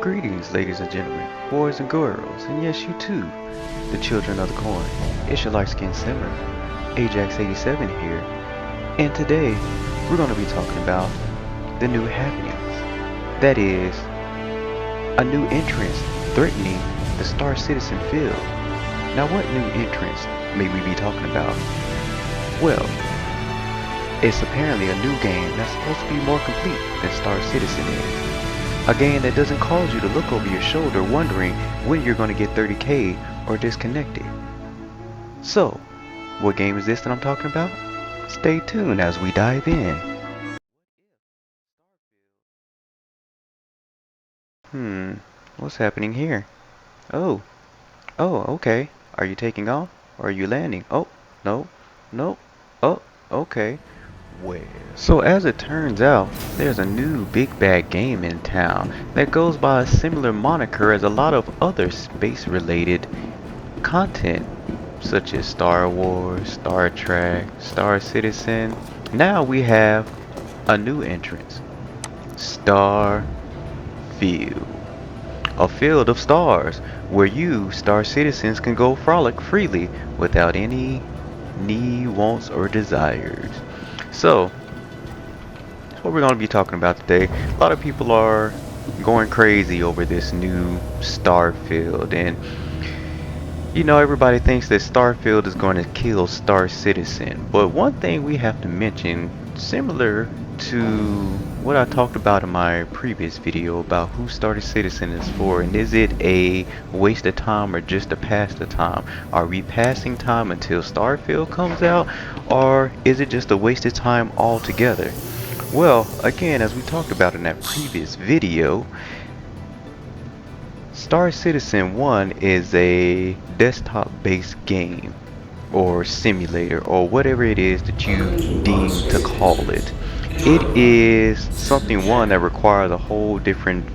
Greetings, ladies and gentlemen, boys and girls, and yes, you too, the children of the corn. It's your light-skinned simmer, Ajax87 here, and today we're going to be talking about the new happenings. That is, a new entrance threatening the Star Citizen field. Now, what new entrance may we be talking about? Well, it's apparently a new game that's supposed to be more complete than Star Citizen is. A game that doesn't cause you to look over your shoulder wondering when you're going to get 30k or disconnected. So, what game is this that I'm talking about? Stay tuned as we dive in. What's happening here? Oh, okay. Are you taking off? Or are you landing? Oh, no, no, oh, okay. Well, so as it turns out, there's a new big bad game in town that goes by a similar moniker as a lot of other space-related content, such as Star Wars, Star Trek, Star Citizen. Now we have a new entrance, Starfield. A field of stars where you, Star Citizens, can go frolic freely without any need, wants, or desires. So, that's what we're going to be talking about today. A lot of people are going crazy over this new Starfield, and you know, everybody thinks that Starfield is going to kill Star Citizen, but one thing we have to mention, similar to what I talked about in my previous video about who Star Citizen is for, and is it a waste of time or just a pass of time? Are we passing time until Starfield comes out, or is it just a waste of time altogether? Well, again, as we talked about in that previous video, Star Citizen 1 is a desktop-based game or simulator or whatever it is that you deem to call it. It is something, one, that requires a whole different,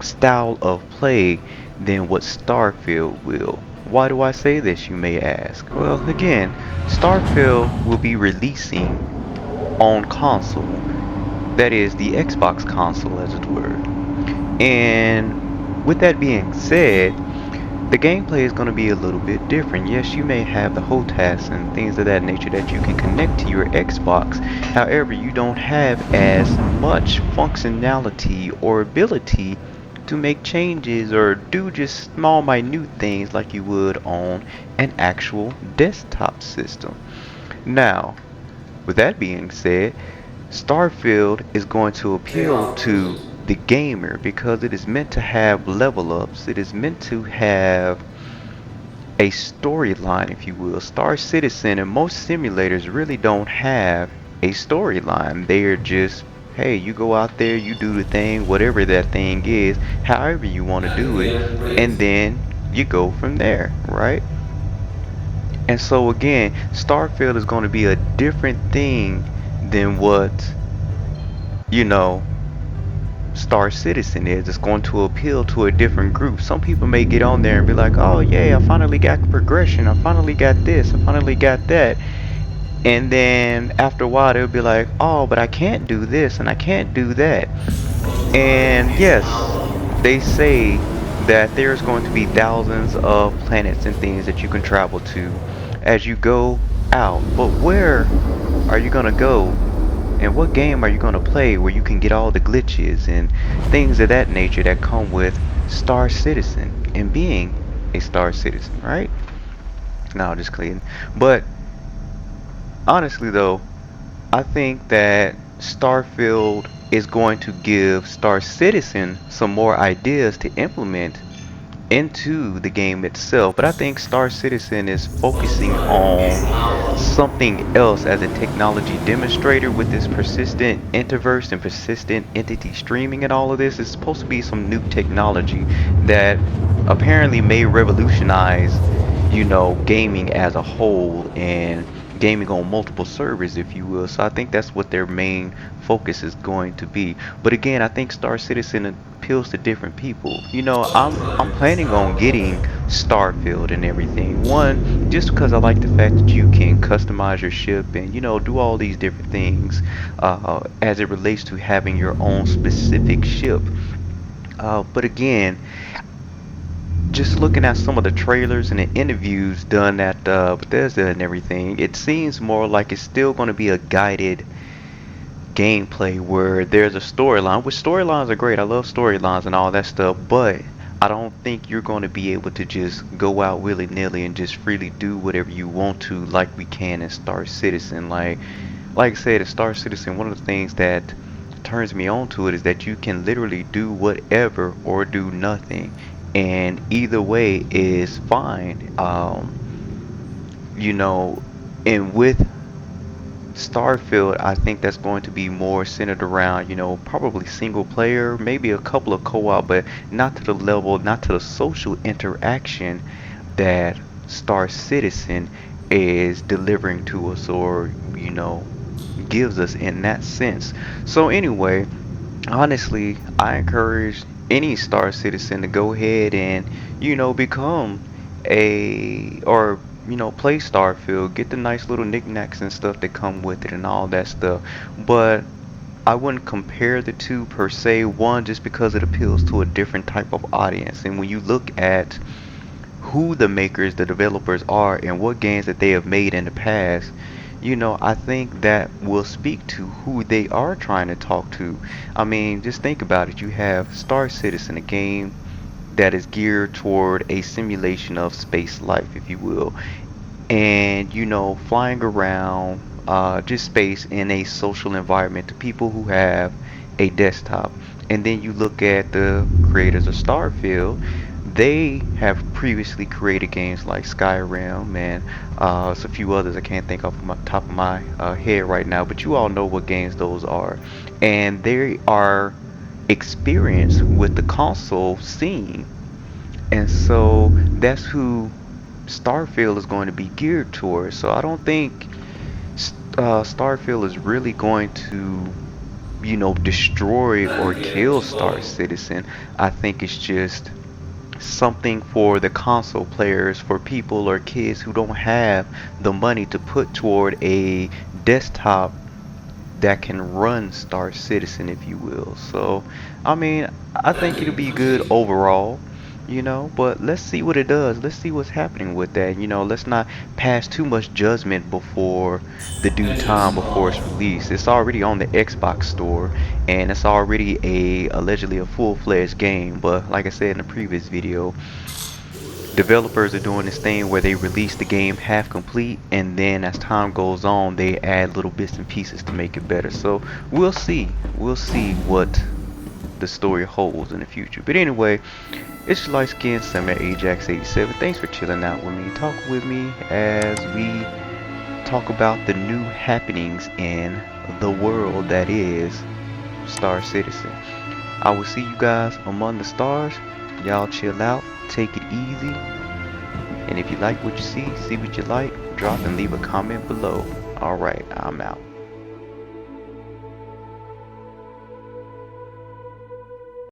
style of play than what Starfield will. Why do I say this, you may ask? Well, again, Starfield will be releasing on console. That is the Xbox console, as it were. And with that being said, the gameplay is going to be a little bit different. Yes, you may have the HOTAS and things of that nature that you can connect to your Xbox. However, you don't have as much functionality or ability to make changes or do just small minute things like you would on an actual desktop system. Now, with that being said, Starfield is going to appeal to the gamer because it is meant to have level ups. It is meant to have a storyline, if you will. Star Citizen and most simulators really don't have a storyline. They're just, hey, you go out there, you do the thing, whatever that thing is, however you want to do it, and then you go from there, right? And so again, Starfield is going to be a different thing than what, Star Citizen is. It's going to appeal to a different group. Some people may get on there and be like, oh yeah, I finally got progression, I finally got this, I finally got that. And then after a while they'll be like, oh, but I can't do this and I can't do that. And yes, they say that there's going to be thousands of planets and things that you can travel to as you go out. But where are you going to go? And what game are you going to play where you can get all the glitches and things of that nature that come with Star Citizen and being a Star Citizen, right? No, just kidding. But honestly though, I think that Starfield is going to give Star Citizen some more ideas to implement into the game itself, but I think Star Citizen is focusing on something else as a technology demonstrator with this persistent interverse and persistent entity streaming and all of this. It's supposed to be some new technology that apparently may revolutionize, gaming as a whole and gaming on multiple servers, if you will. So I think that's what their main focus is going to be. But again, I think Star Citizen appeals to different people. I'm planning on getting Starfield and everything. One, just because I like the fact that you can customize your ship and do all these different things as it relates to having your own specific ship. But again, just looking at some of the trailers and the interviews done at Bethesda and everything, it seems more like it's still going to be a guided gameplay where there's a storyline, which storylines are great. I love storylines and all that stuff, but I don't think you're going to be able to just go out willy-nilly and just freely do whatever you want to like we can in Star Citizen. Like I said, in Star Citizen, one of the things that turns me on to it is that you can literally do whatever or do nothing, and either way is fine. You know, and with Starfield, I think that's going to be more centered around, probably single player, maybe a couple of co-op, but not to the level, not to the social interaction that Star Citizen is delivering to us or, gives us in that sense. So anyway, honestly, I encourage any Star Citizen to go ahead and, become or, play Starfield, get the nice little knickknacks and stuff that come with it and all that stuff. But I wouldn't compare the two per se, one just because it appeals to a different type of audience. And when you look at who the makers, the developers are, and what games that they have made in the past, I think that will speak to who they are trying to talk to. I mean, just think about it. You have Star Citizen, a game that is geared toward a simulation of space life, if you will, and flying around just space in a social environment to people who have a desktop. And then you look at the creators of Starfield. They have previously created games like Skyrim and there's a few others I can't think off the top of my head right now, but you all know what games those are, and they are experienced with the console scene, and so that's who Starfield is going to be geared towards. So I don't think Starfield is really going to, destroy or kill Star Citizen. I think it's just something for the console players, for people or kids who don't have the money to put toward a desktop that can run Star Citizen, if you will. So, I mean, I think it'll be good overall, but let's see what it does. Let's see what's happening with that. Let's not pass too much judgment before the due time, before it's released. It's already on the Xbox store, and it's already allegedly a full-fledged game. But like I said in the previous video, developers are doing this thing where they release the game half complete, and then as time goes on they add little bits and pieces to make it better. So we'll see what the story holds in the future. But anyway, it's your light skinned Samurai Ajax 87. Thanks for chilling out with me, talk with me as we talk about the new happenings in the world that is Star Citizen. I will see you guys among the stars. Y'all chill out, take it easy, and if you like what you see what you like, drop and leave a comment below. Alright, I'm out.